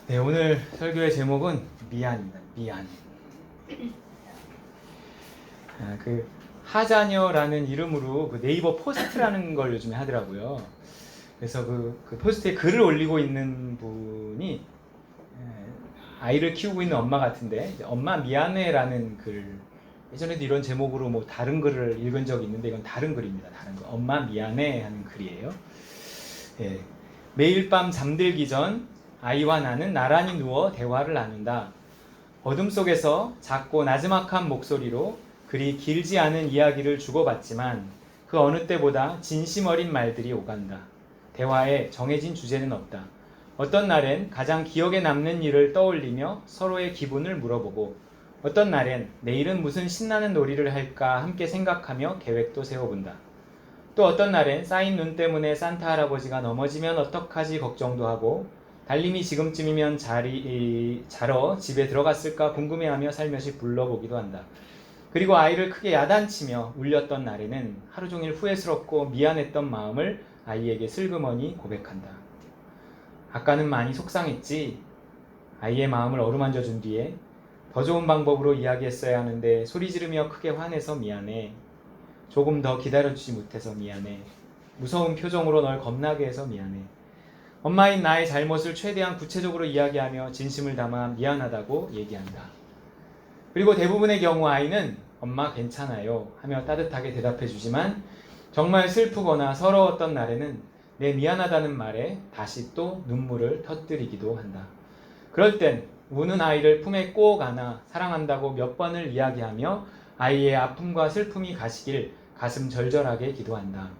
네, 오늘 설교의 제목은 미안입니다. 미안. 그 하자녀라는 이름으로 그 네이버 포스트라는 걸 요즘에 하더라고요. 그래서 그 포스트에 글을 올리고 있는 분이 아이를 키우고 있는 엄마 같은데, 엄마 미안해라는 글, 예전에도 이런 제목으로 뭐 다른 글을 읽은 적이 있는데 이건 다른 글입니다. 다른 거. 엄마 미안해 하는 글이에요. 예. 매일 밤 잠들기 전 아이와 나는 나란히 누워 대화를 나눈다. 어둠 속에서 작고 나지막한 목소리로 그리 길지 않은 이야기를 주고받지만 그 어느 때보다 진심 어린 말들이 오간다. 대화에 정해진 주제는 없다. 어떤 날엔 가장 기억에 남는 일을 떠올리며 서로의 기분을 물어보고, 어떤 날엔 내일은 무슨 신나는 놀이를 할까 함께 생각하며 계획도 세워본다. 또 어떤 날엔 쌓인 눈 때문에 산타 할아버지가 넘어지면 어떡하지 걱정도 하고, 달님이 지금쯤이면 자러 집에 들어갔을까 궁금해하며 살며시 불러보기도 한다. 그리고 아이를 크게 야단치며 울렸던 날에는 하루 종일 후회스럽고 미안했던 마음을 아이에게 슬그머니 고백한다. 아까는 많이 속상했지. 아이의 마음을 어루만져 준 뒤에 더 좋은 방법으로 이야기했어야 하는데 소리 지르며 크게 화내서 미안해. 조금 더 기다려주지 못해서 미안해. 무서운 표정으로 널 겁나게 해서 미안해. 엄마인 나의 잘못을 최대한 구체적으로 이야기하며 진심을 담아 미안하다고 얘기한다. 그리고 대부분의 경우 아이는 엄마 괜찮아요 하며 따뜻하게 대답해주지만 정말 슬프거나 서러웠던 날에는 내 미안하다는 말에 다시 또 눈물을 터뜨리기도 한다. 그럴 땐 우는 아이를 품에 꼭 안아 사랑한다고 몇 번을 이야기하며 아이의 아픔과 슬픔이 가시길 가슴 절절하게 기도한다.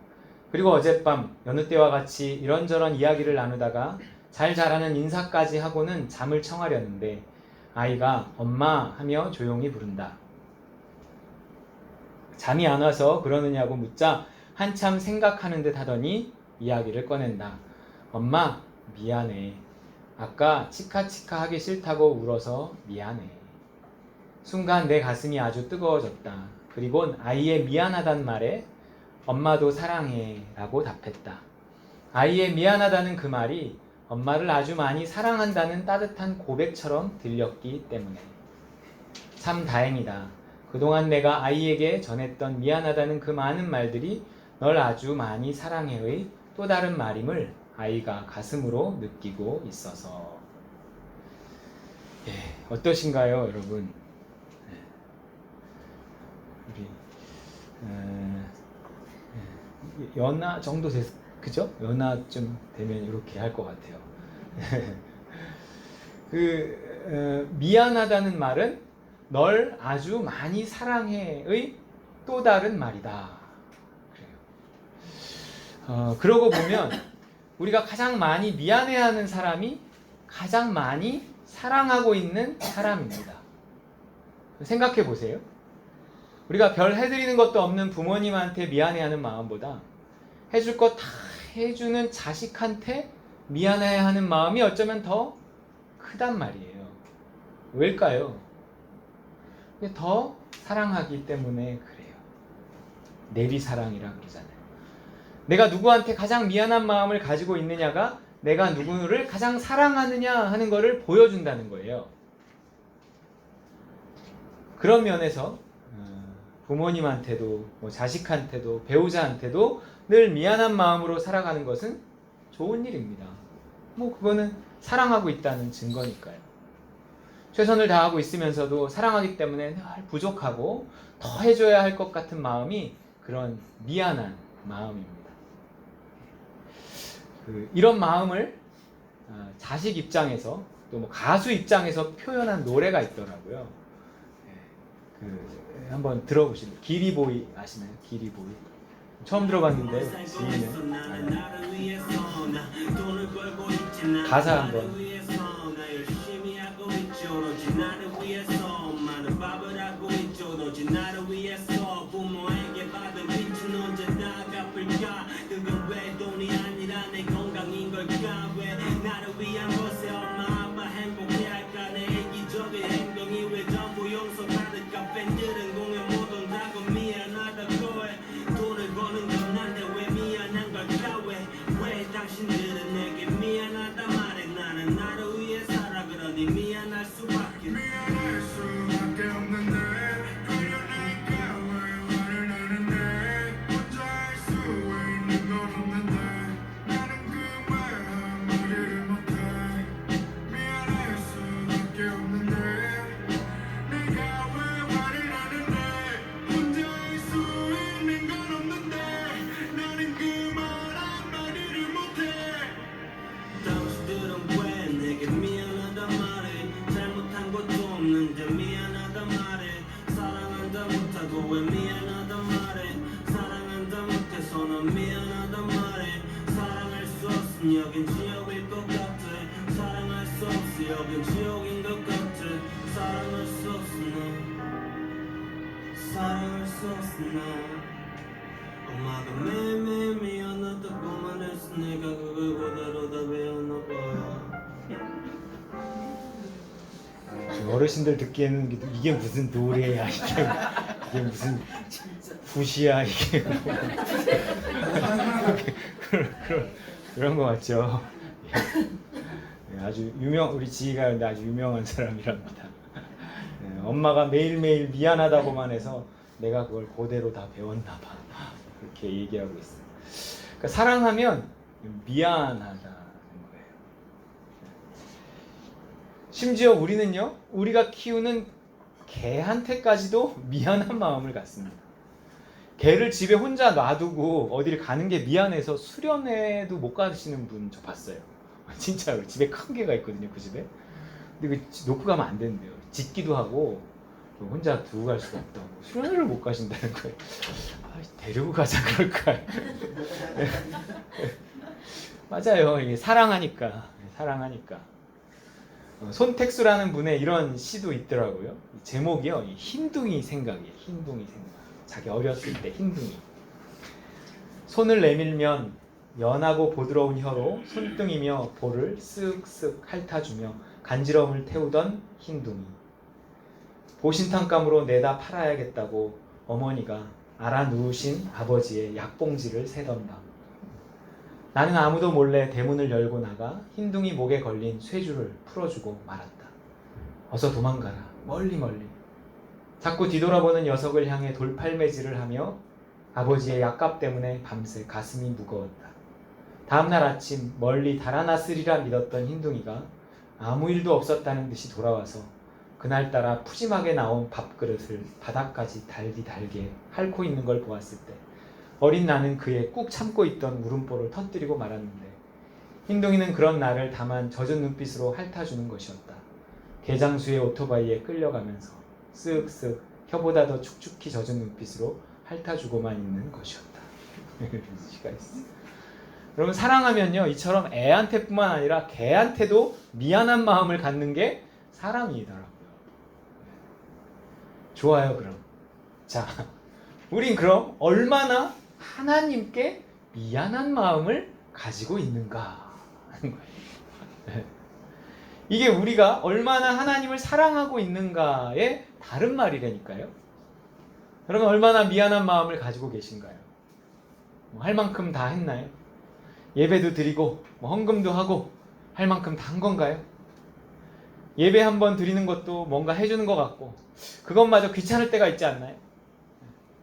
그리고 어젯밤 여느 때와 같이 이런저런 이야기를 나누다가 잘 자라는 인사까지 하고는 잠을 청하려는데 아이가 엄마 하며 조용히 부른다. 잠이 안 와서 그러느냐고 묻자 한참 생각하는 듯 하더니 이야기를 꺼낸다. 엄마 미안해. 아까 치카치카 하기 싫다고 울어서 미안해. 순간 내 가슴이 아주 뜨거워졌다. 그리곤 아이의 미안하단 말에 엄마도 사랑해 라고 답했다. 아이의 미안하다는 그 말이 엄마를 아주 많이 사랑한다는 따뜻한 고백처럼 들렸기 때문에. 참 다행이다. 그동안 내가 아이에게 전했던 미안하다는 그 많은 말들이 널 아주 많이 사랑해의 또 다른 말임을 아이가 가슴으로 느끼고 있어서. 어떠신가요, 여러분? 우리 연하 정도 그죠? 연하쯤 되면 이렇게 할 것 같아요. 미안하다는 말은 널 아주 많이 사랑해의 또 다른 말이다. 그래요. 그러고 보면 우리가 가장 많이 미안해하는 사람이 가장 많이 사랑하고 있는 사람입니다. 생각해 보세요. 우리가 별 해드리는 것도 없는 부모님한테 미안해하는 마음보다 해줄 것 다 해주는 자식한테 미안해하는 마음이 어쩌면 더 크단 말이에요. 왜일까요? 더 사랑하기 때문에 그래요. 내리사랑이라 그러잖아요. 내가 누구한테 가장 미안한 마음을 가지고 있느냐가 내가 누구를 가장 사랑하느냐 하는 것을 보여준다는 거예요. 그런 면에서 부모님한테도 자식한테도 배우자한테도 늘 미안한 마음으로 살아가는 것은 좋은 일입니다. 그거는 사랑하고 있다는 증거니까요. 최선을 다하고 있으면서도 사랑하기 때문에 늘 부족하고 더 해줘야 할 것 같은 마음이 그런 미안한 마음입니다. 이런 마음을 자식 입장에서 또 가수 입장에서 표현한 노래가 있더라고요. 한번 들어보시면 기리보이 아시나요? 기리보이 처음 들어봤는데 지인은 가사 한번. 왜 미안하단 말해 사랑한다 못해서 난 미안하단 말해 사랑할 수 없음 여긴 지옥일 것 같아 사랑할 수 없어 여긴 지옥인 것 같아 사랑할 수 없어 나 사랑할 수 없어 나 엄마가 매일매일 미안하다고만 했어 내가 그걸 그대로 다 배웠나봐 어르신들 듣기에는 이게 무슨 노래야 이게 무슨 굿이야 이게 그런 거 같죠. 아주 우리 지희가 근데 아주 유명한 사람이랍니다. 엄마가 매일매일 미안하다고만 해서 내가 그걸 그대로 다 배웠나 봐. 그렇게 얘기하고 있어요. 그러니까 사랑하면 미안하다는 거예요. 심지어 우리는요, 우리가 키우는 개한테까지도 미안한 마음을 갖습니다. 개를 집에 혼자 놔두고 어디를 가는 게 미안해서 수련회도 못 가시는 분 저 봤어요. 진짜로. 집에 큰 개가 있거든요, 그 집에. 근데 그 놓고 가면 안 된대요. 짖기도 하고 혼자 두고 갈 수가 없다고. 수련회를 못 가신다는 거예요. 데리고 가자 그럴까. 맞아요. 이게 사랑하니까. 손택수라는 분의 이런 시도 있더라고요. 제목이요. 흰둥이 생각이에요. 흰둥이 생각. 자기 어렸을 때 흰둥이. 손을 내밀면 연하고 부드러운 혀로 손등이며 볼을 쓱쓱 핥아주며 간지러움을 태우던 흰둥이. 보신탕감으로 내다 팔아야겠다고 어머니가 알아 누우신 아버지의 약봉지를 세던 밤. 나는 아무도 몰래 대문을 열고 나가 흰둥이 목에 걸린 쇠줄을 풀어주고 말았다. 어서 도망가라. 멀리 멀리. 자꾸 뒤돌아보는 녀석을 향해 돌팔매질을 하며 아버지의 약값 때문에 밤새 가슴이 무거웠다. 다음날 아침 멀리 달아났으리라 믿었던 흰둥이가 아무 일도 없었다는 듯이 돌아와서 그날따라 푸짐하게 나온 밥그릇을 바닥까지 달게 핥고 있는 걸 보았을 때 어린 나는 그의 꾹 참고 있던 울음보를 터뜨리고 말았는데 흰둥이는 그런 나를 다만 젖은 눈빛으로 핥아주는 것이었다. 개장수의 오토바이에 끌려가면서 쓱쓱 혀보다 더 축축히 젖은 눈빛으로 핥아주고만 있는 것이었다. 시가 있어. 여러분 사랑하면요 이처럼 애한테뿐만 아니라 개한테도 미안한 마음을 갖는 게 사람이더라고요. 좋아요. 그럼 자 우린 그럼 얼마나 하나님께 미안한 마음을 가지고 있는가 하는 거예요. 이게 우리가 얼마나 하나님을 사랑하고 있는가의 다른 말이라니까요. 여러분 얼마나 미안한 마음을 가지고 계신가요? 할 만큼 다 했나요? 예배도 드리고 헌금도 하고 할 만큼 다 한 건가요? 예배 한번 드리는 것도 뭔가 해주는 것 같고 그것마저 귀찮을 때가 있지 않나요?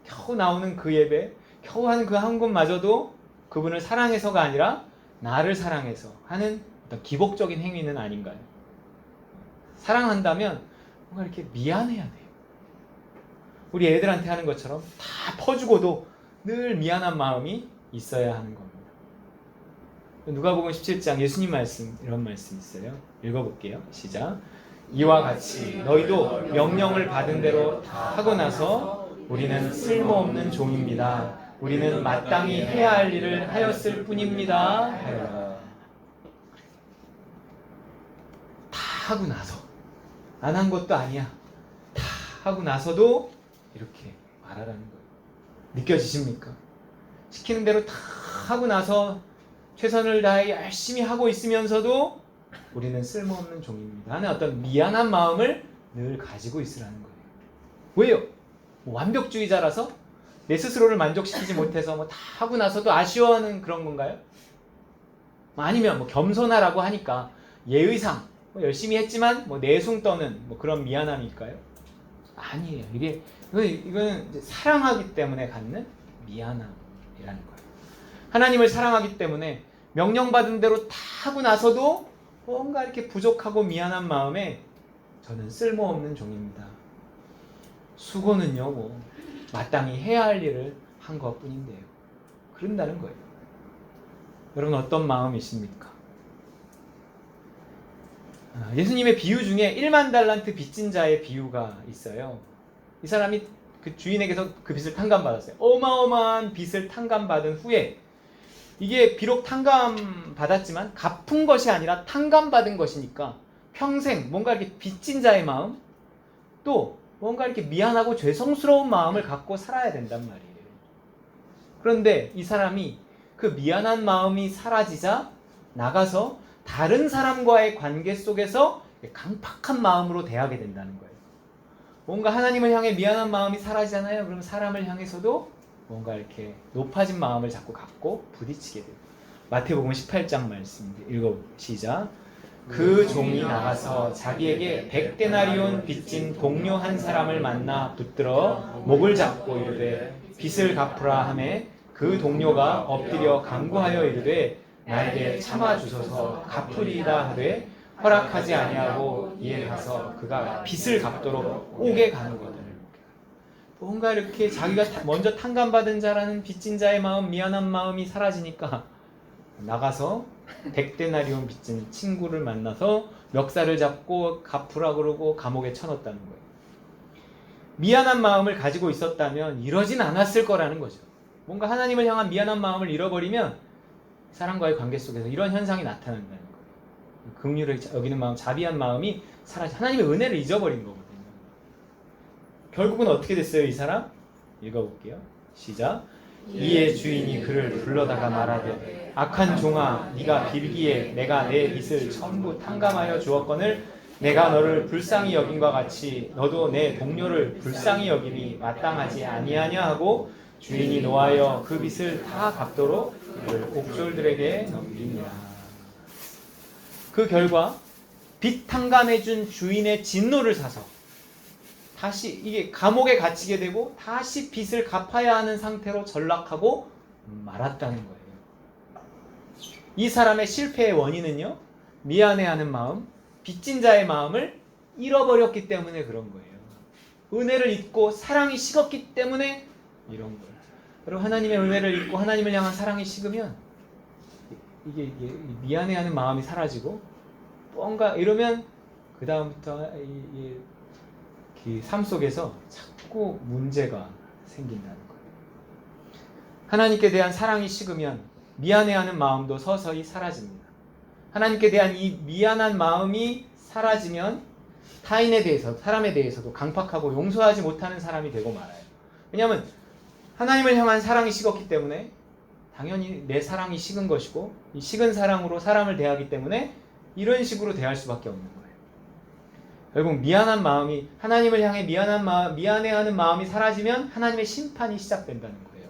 겨우 나오는 그 예배, 겨우 하는 그 헌금마저도 그분을 사랑해서가 아니라 나를 사랑해서 하는 어떤 기복적인 행위는 아닌가요? 사랑한다면 뭔가 이렇게 미안해야 돼요. 우리 애들한테 하는 것처럼 다 퍼주고도 늘 미안한 마음이 있어야 하는 겁니다. 누가복음 17장 예수님 말씀 이런 말씀 있어요. 읽어볼게요. 시작. 이와 같이 너희도 명령을 받은 대로 다 하고 나서 우리는 쓸모없는 종입니다. 우리는 마땅히 해야 할 일을 하였을 뿐입니다. 하여라. 다 하고 나서 안 한 것도 아니야. 다 하고 나서도 이렇게 말하라는 거예요. 느껴지십니까? 시키는 대로 다 하고 나서 최선을 다해 열심히 하고 있으면서도 우리는 쓸모없는 종입니다 하는 어떤 미안한 마음을 늘 가지고 있으라는 거예요. 왜요? 완벽주의자라서 내 스스로를 만족시키지 못해서 다 하고 나서도 아쉬워하는 그런 건가요? 아니면 겸손하라고 하니까 예의상 열심히 했지만 내숭 떠는 그런 미안함일까요? 아니에요. 이건 이제 사랑하기 때문에 갖는 미안함이라는 거예요. 하나님을 사랑하기 때문에 명령받은 대로 다 하고 나서도 뭔가 이렇게 부족하고 미안한 마음에 저는 쓸모없는 종입니다. 수고는요, 마땅히 해야 할 일을 한 것뿐인데요. 그런다는 거예요. 여러분 어떤 마음이십니까? 예수님의 비유 중에 1만 달란트 빚진 자의 비유가 있어요. 이 사람이 그 주인에게서 그 빚을 탕감받았어요. 어마어마한 빚을 탕감받은 후에 이게 비록 탕감받았지만 갚은 것이 아니라 탕감받은 것이니까 평생 뭔가 이렇게 빚진 자의 마음, 또 뭔가 이렇게 미안하고 죄송스러운 마음을 갖고 살아야 된단 말이에요. 그런데 이 사람이 그 미안한 마음이 사라지자 나가서 다른 사람과의 관계 속에서 강팍한 마음으로 대하게 된다는 거예요. 뭔가 하나님을 향해 미안한 마음이 사라지잖아요. 그럼 사람을 향해서도 뭔가 이렇게 높아진 마음을 자꾸 갖고 부딪히게 돼요. 마태복음 18장 말씀 읽어시작. 그 종이 나가서 자기에게 100데나리온 빚진 동료 한 사람을 만나 붙들어 목을 잡고 이르되 빚을 갚으라 하매 그 동료가 엎드려 간구하여 이르되 나에게 참아주소서 갚으리라 하되 허락하지 아니하고 이에 가서 그가 빚을 갚도록 오게 가는거든. 뭔가 이렇게 자기가 먼저 탕감받은 자라는 빚진 자의 마음, 미안한 마음이 사라지니까 나가서 100데나리온 빚진 친구를 만나서 멱살을 잡고 갚으라 그러고 감옥에 쳐넣었다는 거예요. 미안한 마음을 가지고 있었다면 이러진 않았을 거라는 거죠. 뭔가 하나님을 향한 미안한 마음을 잃어버리면 사람과의 관계 속에서 이런 현상이 나타난다는 거예요. 긍휼을 여기는 마음, 자비한 마음이 사라져 하나님의 은혜를 잊어버린 거거든요. 결국은 어떻게 됐어요, 이 사람? 읽어볼게요. 시작. 이에 주인이 그를 불러다가 말하되 악한 종아, 네가 빌기에 내가 내 빚을 전부 탕감하여 주었거늘 내가 너를 불쌍히 여김과 같이 너도 내 동료를 불쌍히 여김이 마땅하지 아니하냐 하고 주인이 노하여 그 빚을 다 갚도록 그를 옥졸들에게 넘깁니다. 그 결과 빚 탕감해준 주인의 진노를 사서 다시 이게 감옥에 갇히게 되고 다시 빚을 갚아야 하는 상태로 전락하고 말았다는 거예요. 이 사람의 실패의 원인은요, 미안해하는 마음, 빚진 자의 마음을 잃어버렸기 때문에 그런 거예요. 은혜를 잊고 사랑이 식었기 때문에 이런 거예요. 여러분, 하나님의 은혜를 잊고 하나님을 향한 사랑이 식으면 이게 미안해하는 마음이 사라지고 뭔가 이러면 그 다음부터 이 삶 속에서 자꾸 문제가 생긴다는 거예요. 하나님께 대한 사랑이 식으면 미안해하는 마음도 서서히 사라집니다. 하나님께 대한 이 미안한 마음이 사라지면 타인에 대해서, 사람에 대해서도 강팍하고 용서하지 못하는 사람이 되고 말아요. 왜냐하면 하나님을 향한 사랑이 식었기 때문에 당연히 내 사랑이 식은 것이고 이 식은 사랑으로 사람을 대하기 때문에 이런 식으로 대할 수밖에 없는 거예요. 결국 미안한 마음이, 하나님을 향해 미안해하는 마음이 사라지면 하나님의 심판이 시작된다는 거예요.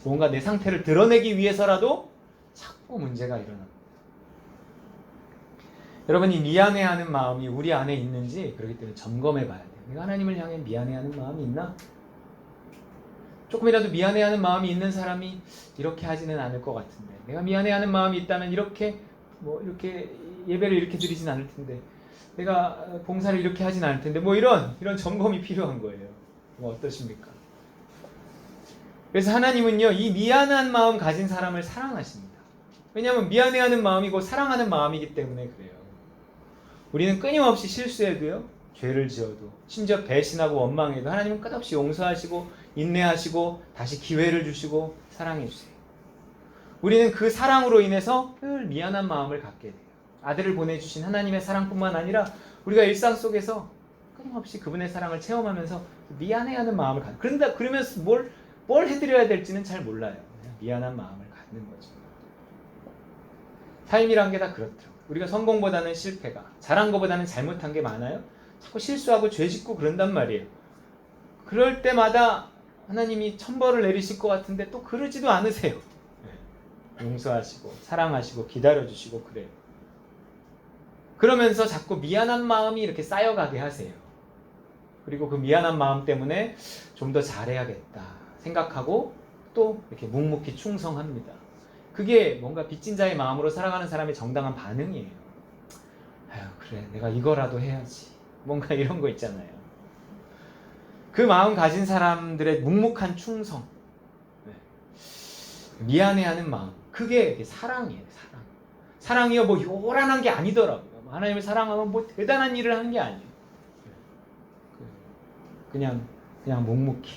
뭔가 내 상태를 드러내기 위해서라도 자꾸 문제가 일어납니다. 여러분, 이 미안해하는 마음이 우리 안에 있는지 그렇기 때문에 점검해 봐야 돼요. 내가 하나님을 향해 미안해하는 마음이 있나? 조금이라도 미안해하는 마음이 있는 사람이 이렇게 하지는 않을 것 같은데, 내가 미안해하는 마음이 있다면 이렇게 예배를 이렇게 드리진 않을 텐데, 내가 봉사를 이렇게 하진 않을 텐데, 이런 점검이 필요한 거예요. 어떠십니까? 그래서 하나님은요, 이 미안한 마음 가진 사람을 사랑하십니다. 왜냐하면 미안해하는 마음이 곧 사랑하는 마음이기 때문에 그래요. 우리는 끊임없이 실수해도요, 죄를 지어도, 심지어 배신하고 원망해도 하나님은 끝없이 용서하시고 인내하시고 다시 기회를 주시고 사랑해 주세요. 우리는 그 사랑으로 인해서 늘 미안한 마음을 갖게 돼요. 아들을 보내주신 하나님의 사랑뿐만 아니라 우리가 일상 속에서 끊임없이 그분의 사랑을 체험하면서 미안해하는 마음을 갖는. 그러면서 뭘 해드려야 될지는 잘 몰라요. 그냥 미안한 마음을 갖는 거죠. 삶이란 게 다 그렇더라고요. 우리가 성공보다는 실패가, 잘한 것보다는 잘못한 게 많아요. 자꾸 실수하고 죄 짓고 그런단 말이에요. 그럴 때마다 하나님이 천벌을 내리실 것 같은데 또 그러지도 않으세요. 용서하시고 사랑하시고 기다려주시고 그래요. 그러면서 자꾸 미안한 마음이 이렇게 쌓여가게 하세요. 그리고 그 미안한 마음 때문에 좀 더 잘해야겠다 생각하고 또 이렇게 묵묵히 충성합니다. 그게 뭔가 빚진 자의 마음으로 살아가는 사람의 정당한 반응이에요. 아유, 그래, 내가 이거라도 해야지. 뭔가 이런 거 있잖아요. 그 마음 가진 사람들의 묵묵한 충성, 미안해하는 마음, 그게 사랑이에요. 사랑이요, 요란한 게 아니더라고요. 하나님을 사랑하면 대단한 일을 하는 게 아니에요. 그냥 그냥 묵묵히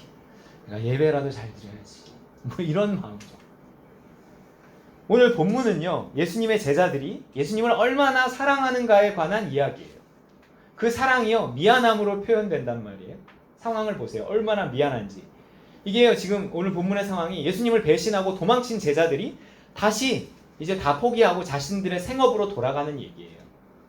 내가 예배라도 잘 드려야지. 뭐 이런 마음이죠. 오늘 본문은요, 예수님의 제자들이 예수님을 얼마나 사랑하는가에 관한 이야기예요. 그 사랑이요, 미안함으로 표현된단 말이에요. 상황을 보세요. 얼마나 미안한지. 이게요, 지금 오늘 본문의 상황이 예수님을 배신하고 도망친 제자들이 다시 이제 다 포기하고 자신들의 생업으로 돌아가는 얘기예요.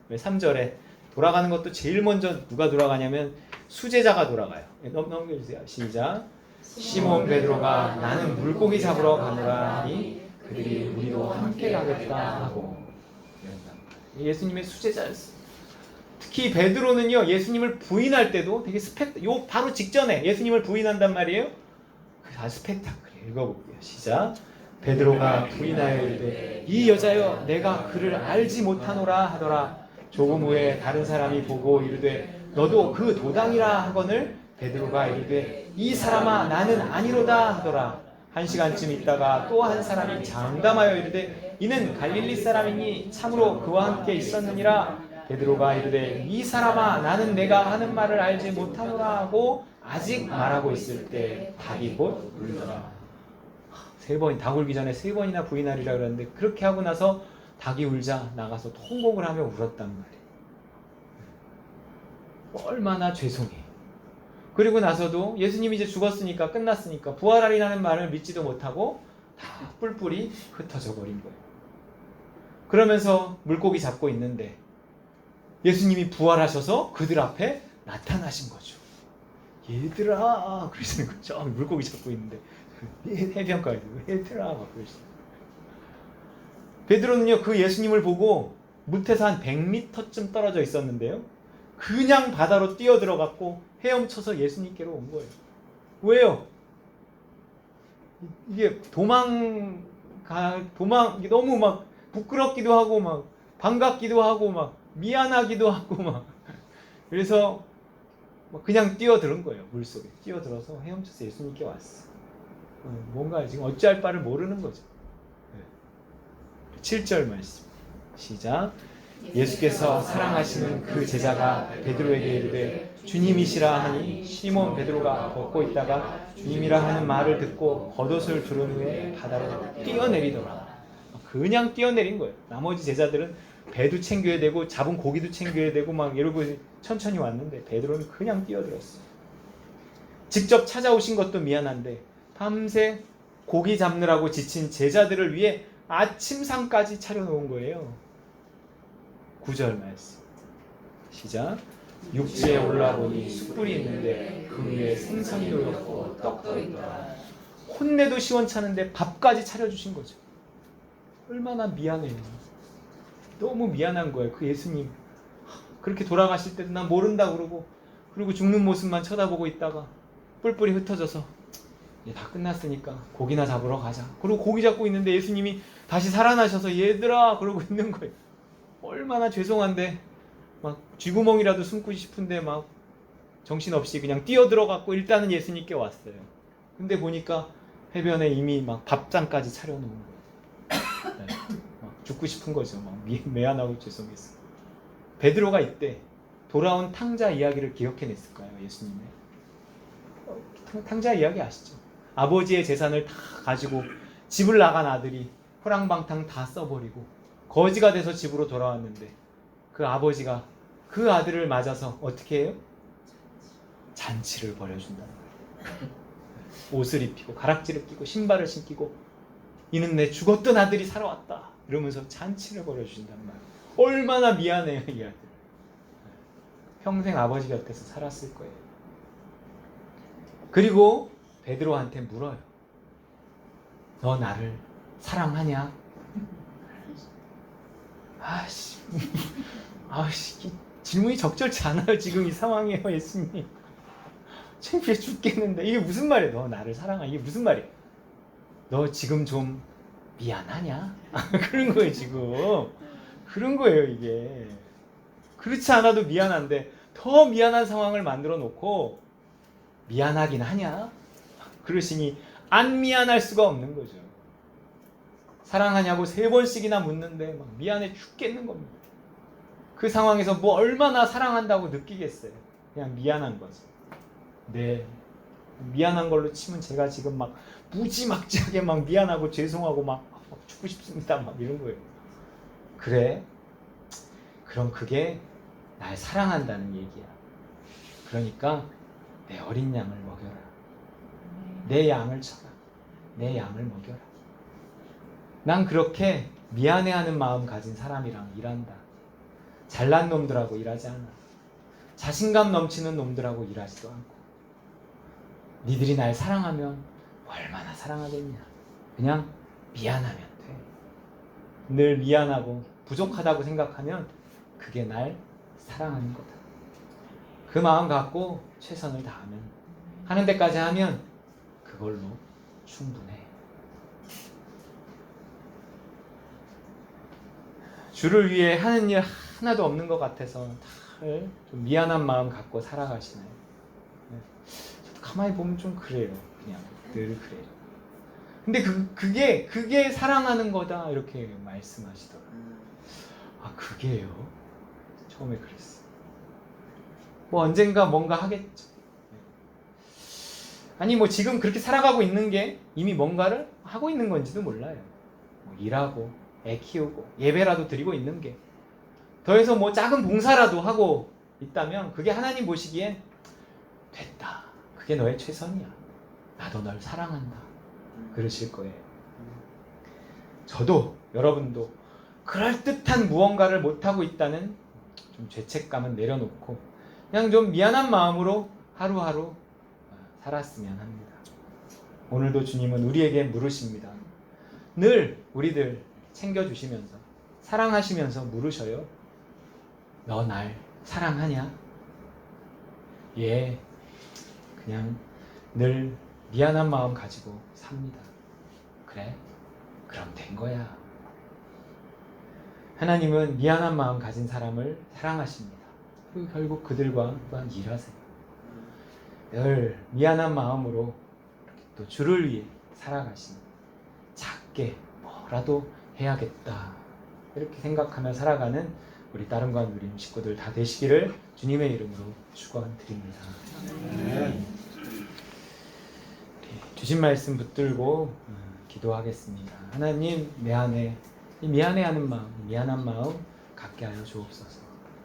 왜 3절에 돌아가는 것도 제일 먼저 누가 돌아가냐면 수제자가 돌아가요. 넘겨주세요. 시작. 시몬 베드로가 나는 물고기 잡으러 가노라 하니 그들이 우리도 함께 가겠다 하고, 예수님의 수제자였어요. 특히 베드로는요, 예수님을 부인할 때도 되게 요 바로 직전에 예수님을 부인한단 말이에요. 그 아주 스펙타클해요. 읽어볼게요. 시작. 베드로가 부인하여 이르되 이 여자여 내가 그를 알지 못하노라 하더라. 조금 후에 다른 사람이 보고 이르되 너도 그 도당이라 하거늘 베드로가 이르되 이 사람아 나는 아니로다 하더라. 1시간쯤 있다가 또 한 사람이 장담하여 이르되 이는 갈릴리 사람이니 참으로 그와 함께 있었느니라. 베드로가 이르되 이 사람아 나는 내가 하는 말을 알지 못하노라 하고 아직 말하고 있을 때 닭이 곧 울더라. 3번, 닭 울기 전에 3번이나 부인하리라 그랬는데 그렇게 하고 나서 닭이 울자 나가서 통곡을 하며 울었단 말이에요. 얼마나 죄송해. 그리고 나서도 예수님이 이제 죽었으니까 끝났으니까 부활하리라는 말을 믿지도 못하고 다 뿔뿔이 흩어져 버린 거예요. 그러면서 물고기 잡고 있는데 예수님이 부활하셔서 그들 앞에 나타나신 거죠. 얘들아 그러시는 거죠. 물고기 잡고 있는데 해변가에서 얘들아 막 그러시는 거예요. 베드로는요, 그 예수님을 보고 못해서 한 100m쯤 떨어져 있었는데요, 그냥 바다로 뛰어들어갔고 헤엄쳐서 예수님께로 온 거예요. 왜요? 이게 이게 너무 막 부끄럽기도 하고 막 반갑기도 하고 막 미안하기도 하고 막 그래서 그냥 뛰어드는 거예요. 물속에 뛰어들어서 헤엄쳐서 예수님께 왔어. 뭔가 지금 어찌할 바를 모르는 거죠. 7절 말씀 시작. 예수께서 사랑하시는 그 제자가 베드로에게 이르되 주님이시라 하니 시몬 베드로가 걷고 있다가 주님이라 하는 말을 듣고 겉옷을 두른 후에 바다로 뛰어내리더라. 그냥 뛰어내린 거예요. 나머지 제자들은 배도 챙겨야 되고 잡은 고기도 챙겨야 되고 막 이러고 천천히 왔는데 베드로는 그냥 뛰어들었어요. 직접 찾아오신 것도 미안한데 밤새 고기 잡느라고 지친 제자들을 위해 아침상까지 차려놓은 거예요. 9절 말씀 시작. 육지에 올라보니 숯불이 있는데 그 위에 생선이 놓였고 떡도 있더라. 혼내도 시원찮은데 밥까지 차려주신 거죠. 얼마나 미안해요. 너무 미안한 거예요. 그 예수님 그렇게 돌아가실 때도 난 모른다 그러고 그리고 죽는 모습만 쳐다보고 있다가 뿔뿔이 흩어져서 이제 다 끝났으니까 고기나 잡으러 가자. 그리고 고기 잡고 있는데 예수님이 다시 살아나셔서 얘들아 그러고 있는 거예요. 얼마나 죄송한데 막 쥐구멍이라도 숨고 싶은데 막 정신없이 그냥 뛰어들어갔고 일단은 예수님께 왔어요. 근데 보니까 해변에 이미 막 밥상까지 차려놓은 거예요. 네. 막 죽고 싶은 거죠. 막 미안하고 죄송했어요. 베드로가 이때 돌아온 탕자 이야기를 기억해냈을까요? 예수님의 탕자 이야기 아시죠? 아버지의 재산을 다 가지고 집을 나간 아들이 호랑방탕 다 써버리고 거지가 돼서 집으로 돌아왔는데 그 아버지가 그 아들을 맞아서 어떻게 해요? 잔치를 벌여준다는 거예요. 옷을 입히고 가락지를 끼고 신발을 신기고 이는 내 죽었던 아들이 살아왔다 이러면서 잔치를 벌여주신단 말이에요. 얼마나 미안해요 이 아들. 평생 아버지 곁에서 살았을 거예요. 그리고 베드로한테 물어요. 너 나를 사랑하냐? 아씨, 질문이 적절치 않아요. 지금 이 상황이에요, 예수님. 창피해 죽겠는데 이게 무슨 말이에요? 너 나를 사랑하? 이게 무슨 말이에요? 너 지금 좀 미안하냐? 그런 거예요, 지금. 그런 거예요, 이게. 그렇지 않아도 미안한데 더 미안한 상황을 만들어 놓고 미안하긴 하냐? 그러시니 안 미안할 수가 없는 거죠. 사랑하냐고 3번씩이나 묻는데 막 미안해 죽겠는 겁니다. 그 상황에서 뭐 얼마나 사랑한다고 느끼겠어요. 그냥 미안한 거죠. 네, 미안한 걸로 치면 제가 지금 막 무지막지하게 막 미안하고 죄송하고 막 죽고 싶습니다 막 이런 거예요. 그래? 그럼 그게 날 사랑한다는 얘기야. 그러니까 내 어린 양을 먹여라. 내 양을 쳐라. 내 양을 먹여라. 난 그렇게 미안해하는 마음 가진 사람이랑 일한다. 잘난 놈들하고 일하지 않아. 자신감 넘치는 놈들하고 일하지도 않고. 니들이 날 사랑하면 얼마나 사랑하겠냐. 그냥 미안하면 돼. 늘 미안하고 부족하다고 생각하면 그게 날 사랑하는 거다. 그 마음 갖고 최선을 다하면, 하는 데까지 하면 그걸로 충분해. 주를 위해 하는 일 하나도 없는 것 같아서 좀 미안한 마음 갖고 살아가시나요? 저도 가만히 보면 좀 그래요. 그냥 늘 그래요. 근데 그게 사랑하는 거다 이렇게 말씀하시더라고요. 아, 그게요? 처음에 그랬어요. 뭐 언젠가 뭔가 하겠죠. 아니 뭐 지금 그렇게 살아가고 있는 게 이미 뭔가를 하고 있는 건지도 몰라요. 뭐 일하고 애 키우고 예배라도 드리고 있는 게, 더해서 뭐 작은 봉사라도 하고 있다면 그게 하나님 보시기엔 됐다. 그게 너의 최선이야. 나도 널 사랑한다. 그러실 거예요. 저도 여러분도 그럴듯한 무언가를 못하고 있다는 좀 죄책감은 내려놓고 그냥 좀 미안한 마음으로 하루하루 살았으면 합니다. 오늘도 주님은 우리에게 물으십니다. 늘 우리들 챙겨주시면서 사랑하시면서 물으셔요. 너 날 사랑하냐? 예, 그냥 늘 미안한 마음 가지고 삽니다. 그래? 그럼 된 거야. 하나님은 미안한 마음 가진 사람을 사랑하십니다. 그리고 결국 그들과 또한 일하세요. 늘 미안한 마음으로 또 주를 위해 살아가시는, 작게 뭐라도 해야겠다 이렇게 생각하며 살아가는 우리 따름과 누림 식구들 다 되시기를 주님의 이름으로 축원드립니다. 주신 말씀 붙들고 기도하겠습니다. 하나님, 내 안에 이 미안해하는 마음, 미안한 마음 갖게 하여 주옵소서.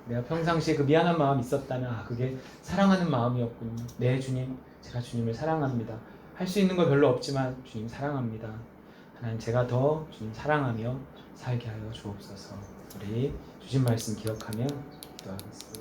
내가 평상시에 그 미안한 마음이 있었다면 그게 사랑하는 마음이었군요. 네, 주님, 제가 주님을 사랑합니다. 할 수 있는 거 별로 없지만 주님 사랑합니다. 하나님, 제가 더 주님 사랑하며 살게 하여 주옵소서. 우리 주신 말씀 기억하며 기도하겠습니다.